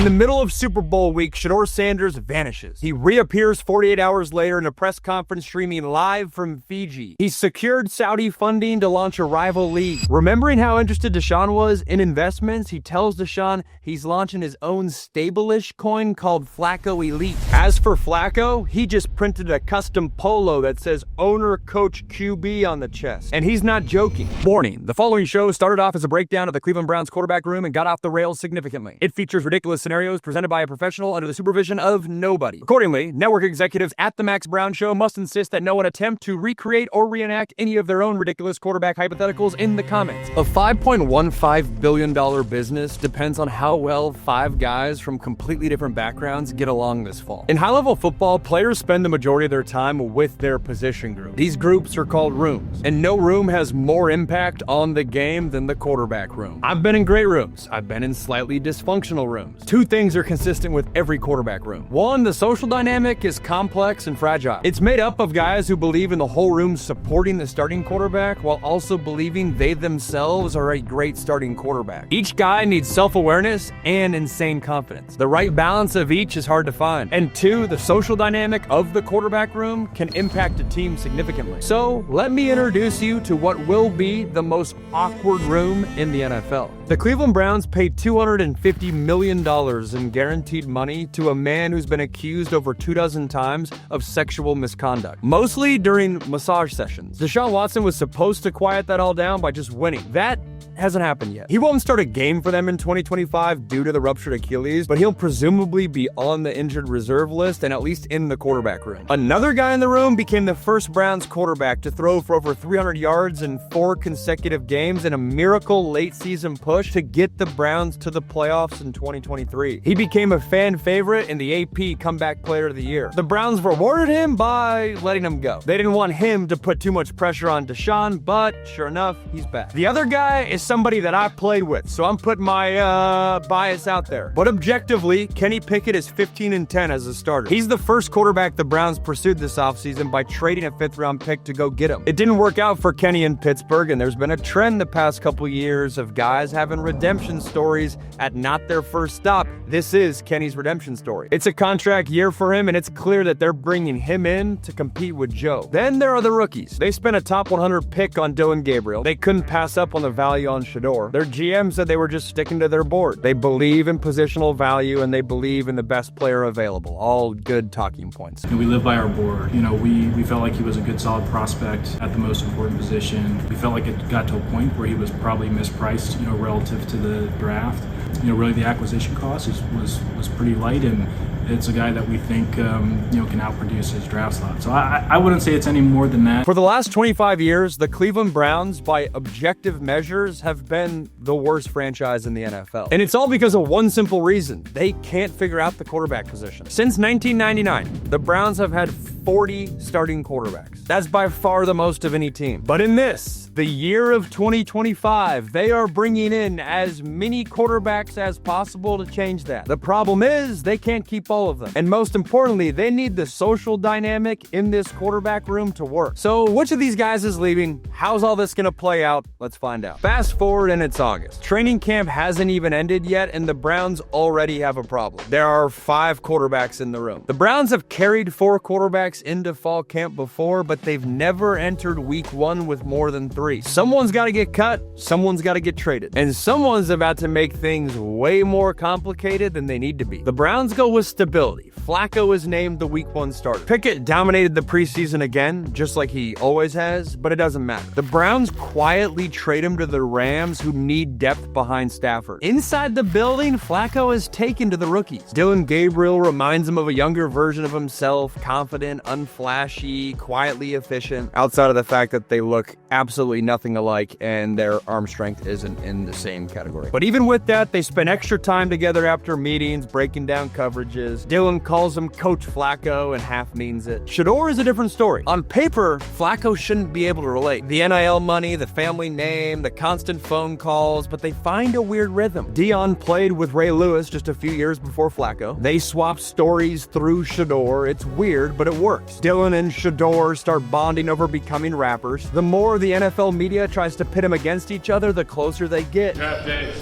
In the middle of Super Bowl week, Shedeur Sanders vanishes. He reappears 48 hours later in a press conference streaming live from Fiji. He secured Saudi funding to launch a rival league. Remembering how interested Deshaun was in investments, he tells Deshaun he's launching his own stable-ish coin called Flacco Elite. As for Flacco, he just printed a custom polo that says owner coach QB on the chest. And he's not joking. Warning, the following show started off as a breakdown of the Cleveland Browns quarterback room and got off the rails significantly. It features ridiculous scenarios presented by a professional under the supervision of nobody. Accordingly, network executives at The Max Brown Show must insist that no one attempt to recreate or reenact any of their own ridiculous quarterback hypotheticals in the comments. A $5.15 billion business depends on how well 5 guys from completely different backgrounds get along this fall. In high-level football, players spend the majority of their time with their position group. These groups are called rooms, and no room has more impact on the game than the quarterback room. I've been in great rooms. I've been in slightly dysfunctional rooms. 2 things are consistent with every quarterback room. 1, the social dynamic is complex and fragile. It's made up of guys who believe in the whole room supporting the starting quarterback while also believing they themselves are a great starting quarterback. Each guy needs self-awareness and insane confidence. The right balance of each is hard to find. And 2, the social dynamic of the quarterback room can impact a team significantly. So let me introduce you to what will be the most awkward room in the NFL. The Cleveland Browns paid $250 million in guaranteed money to a man who's been accused over 24 times of sexual misconduct, mostly during massage sessions. Deshaun Watson was supposed to quiet that all down by just winning. That hasn't happened yet. He won't start a game for them in 2025 due to the ruptured Achilles, but he'll presumably be on the injured reserve list and at least in the quarterback room. Another guy in the room became the first Browns quarterback to throw for over 300 yards in 4 consecutive games in a miracle late season push to get the Browns to the playoffs in 2023. He became a fan favorite in the AP Comeback Player of the Year. The Browns rewarded him by letting him go. They didn't want him to put too much pressure on Deshaun, but sure enough, he's back. The other guy is somebody that I played with, so I'm putting my bias out there. But objectively, Kenny Pickett is 15-10 as a starter. He's the first quarterback the Browns pursued this offseason by trading a 5th-round pick to go get him. It didn't work out for Kenny in Pittsburgh, and there's been a trend the past couple years of guys having redemption stories at not their first stop. This is Kenny's redemption story. It's a contract year for him, and it's clear that they're bringing him in to compete with Joe. Then there are the rookies. They spent a top 100 pick on Dillon Gabriel. They couldn't pass up on the value on Shedeur. Their GM said they were just sticking to their board. They believe in positional value, and they believe in the best player available. All good talking points. We live by our board. We felt like he was a good, solid prospect at the most important position. We felt like it got to a point where he was probably mispriced, relative to the draft. Really the acquisition cost was pretty light, and it's a guy that we think, can outproduce his draft slot. So I wouldn't say it's any more than that. For the last 25 years, the Cleveland Browns, by objective measures, have been the worst franchise in the NFL. And it's all because of one simple reason. They can't figure out the quarterback position. Since 1999, the Browns have had 40 starting quarterbacks. That's by far the most of any team. But in this, the year of 2025, they are bringing in as many quarterbacks as possible to change that. The problem is they can't keep all of them. And most importantly, they need the social dynamic in this quarterback room to work. So which of these guys is leaving? How's all this going to play out? Let's find out. Fast forward and it's August. Training camp hasn't even ended yet, and the Browns already have a problem. There are 5 quarterbacks in the room. The Browns have carried 4 quarterbacks into fall camp before, but they've never entered week 1 with more than 3. Someone's got to get cut, someone's got to get traded, and someone's about to make things way more complicated than they need to be. The Browns go with stability. Flacco is named the week 1 starter. Pickett dominated the preseason again, just like he always has, but it doesn't matter. The Browns quietly trade him to the Rams, who need depth behind Stafford. Inside the building, Flacco is taken to the rookies. Dillon Gabriel reminds him of a younger version of himself, confident, unflashy, quietly efficient, outside of the fact that they look absolutely nothing alike and their arm strength isn't in the same category. But even with that, they spend extra time together after meetings, breaking down coverages. Dillon calls him Coach Flacco and half means it. Shedeur is a different story. On paper, Flacco shouldn't be able to relate. The NIL money, the family name, the constant phone calls, but they find a weird rhythm. Dillon played with Ray Lewis just a few years before Flacco. They swap stories through Shedeur. It's weird, but it works. Dillon and Shedeur start bonding over becoming rappers. The more the NFL media tries to pit them against each other, the closer they get. Draft days.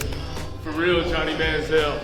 For real, Johnny Manziel.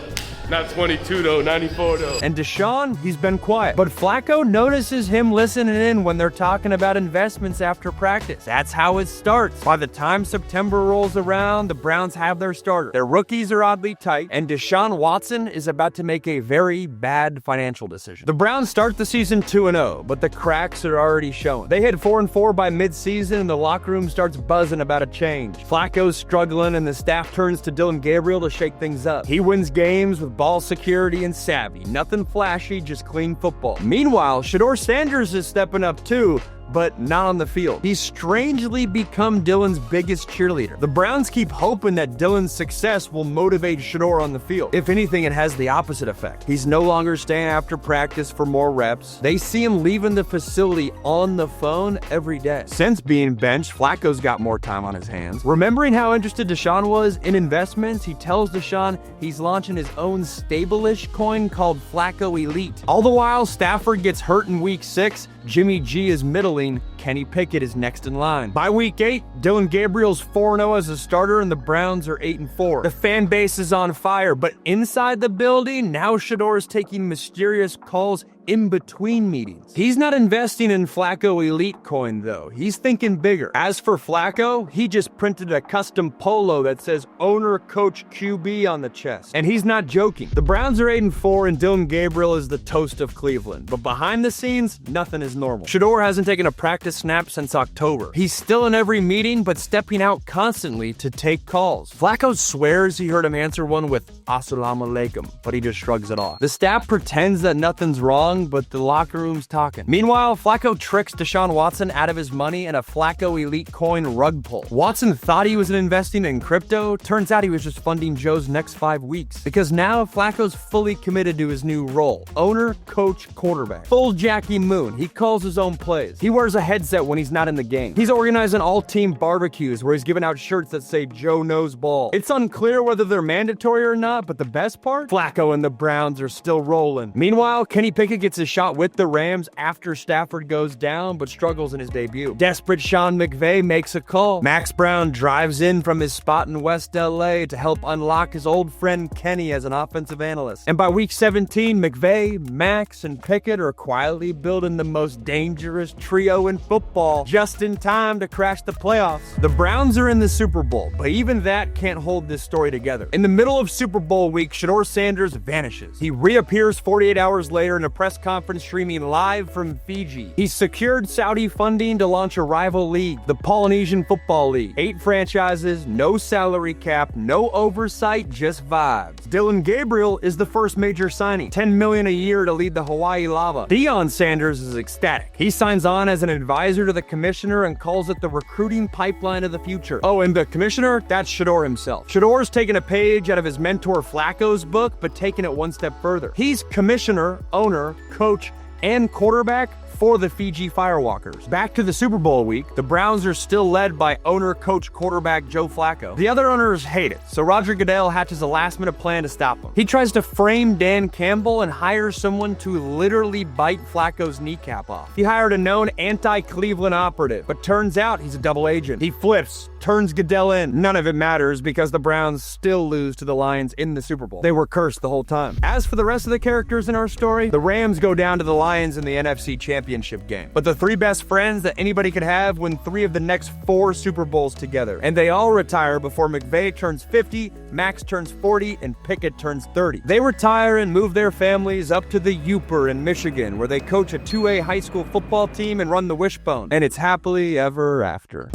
Not 22 though, 94 though. And Deshaun, he's been quiet. But Flacco notices him listening in when they're talking about investments after practice. That's how it starts. By the time September rolls around, the Browns have their starter. Their rookies are oddly tight, and Deshaun Watson is about to make a very bad financial decision. The Browns start the season 2-0, but the cracks are already showing. They hit 4-4 by midseason, and the locker room starts buzzing about a change. Flacco's struggling, and the staff turns to Dillon Gabriel to shake things up. He wins games with ball security and savvy. Nothing flashy, just clean football. Meanwhile, Shedeur Sanders is stepping up too, but not on the field. He's strangely become Dillon's biggest cheerleader. The Browns keep hoping that Dillon's success will motivate Shedeur on the field. If anything, it has the opposite effect. He's no longer staying after practice for more reps. They see him leaving the facility on the phone every day. Since being benched, Flacco's got more time on his hands. Remembering how interested Deshaun was in investments, he tells Deshaun he's launching his own stable-ish coin called Flacco Elite. All the while, Stafford gets hurt in week 6, Jimmy G is middling, Kenny Pickett is next in line. By week 8, Dillon Gabriel's 4-0 as a starter and the Browns are 8-4. The fan base is on fire, but inside the building, now Shedeur is taking mysterious calls in between meetings. He's not investing in Flacco Elite coin though. He's thinking bigger. As for Flacco, he just printed a custom polo that says owner coach QB on the chest. And he's not joking. The Browns are 8-4 and Dillon Gabriel is the toast of Cleveland. But behind the scenes, nothing is normal. Shedeur hasn't taken a practice snap since October. He's still in every meeting, but stepping out constantly to take calls. Flacco swears he heard him answer one with Assalamu alaikum, but he just shrugs it off. The staff pretends that nothing's wrong, but the locker room's talking. Meanwhile, Flacco tricks Deshaun Watson out of his money in a Flacco Elite coin rug pull. Watson thought he was investing in crypto. Turns out he was just funding Joe's next 5 weeks. Because now Flacco's fully committed to his new role. Owner, coach, quarterback. Full Jackie Moon. He calls his own plays. He wears a headset when he's not in the game. He's organizing all-team barbecues where he's giving out shirts that say Joe knows ball. It's unclear whether they're mandatory or not, but the best part? Flacco and the Browns are still rolling. Meanwhile, Kenny Pickett gets a shot with the Rams after Stafford goes down, but struggles in his debut. Desperate Sean McVay makes a call. Max Brown drives in from his spot in West LA to help unlock his old friend Kenny as an offensive analyst. And by week 17, McVay, Max, and Pickett are quietly building the most dangerous trio in football, just in time to crash the playoffs. The Browns are in the Super Bowl, but even that can't hold this story together. In the middle of Super Bowl week, Shedeur Sanders vanishes. He reappears 48 hours later in a press conference streaming live from Fiji. He's secured Saudi funding to launch a rival league, the Polynesian Football League. 8 franchises, no salary cap, no oversight, just vibes. Dillon Gabriel is the first major signing, $10 million a year to lead the Hawaii Lava. Deion Sanders is ecstatic. He signs on as an advisor to the commissioner and calls it the recruiting pipeline of the future. Oh, and the commissioner? That's Shedeur himself. Shedeur's taking a page out of his mentor Flacco's book, but taking it one step further. He's commissioner, owner, coach, and quarterback for the Fiji Firewalkers. Back to the Super Bowl week, the Browns are still led by owner, coach, quarterback Joe Flacco. The other owners hate it, so Roger Goodell hatches a last-minute plan to stop him. He tries to frame Dan Campbell and hires someone to literally bite Flacco's kneecap off. He hired a known anti-Cleveland operative, but turns out he's a double agent. He flips, turns Goodell in. None of it matters because the Browns still lose to the Lions in the Super Bowl. They were cursed the whole time. As for the rest of the characters in our story, the Rams go down to the Lions in the NFC Championship game. But the 3 best friends that anybody could have win 3 of the next 4 Super Bowls together. And they all retire before McVay turns 50, Max turns 40, and Pickett turns 30. They retire and move their families up to the Upper in Michigan, where they coach a 2A high school football team and run the Wishbone. And it's happily ever after.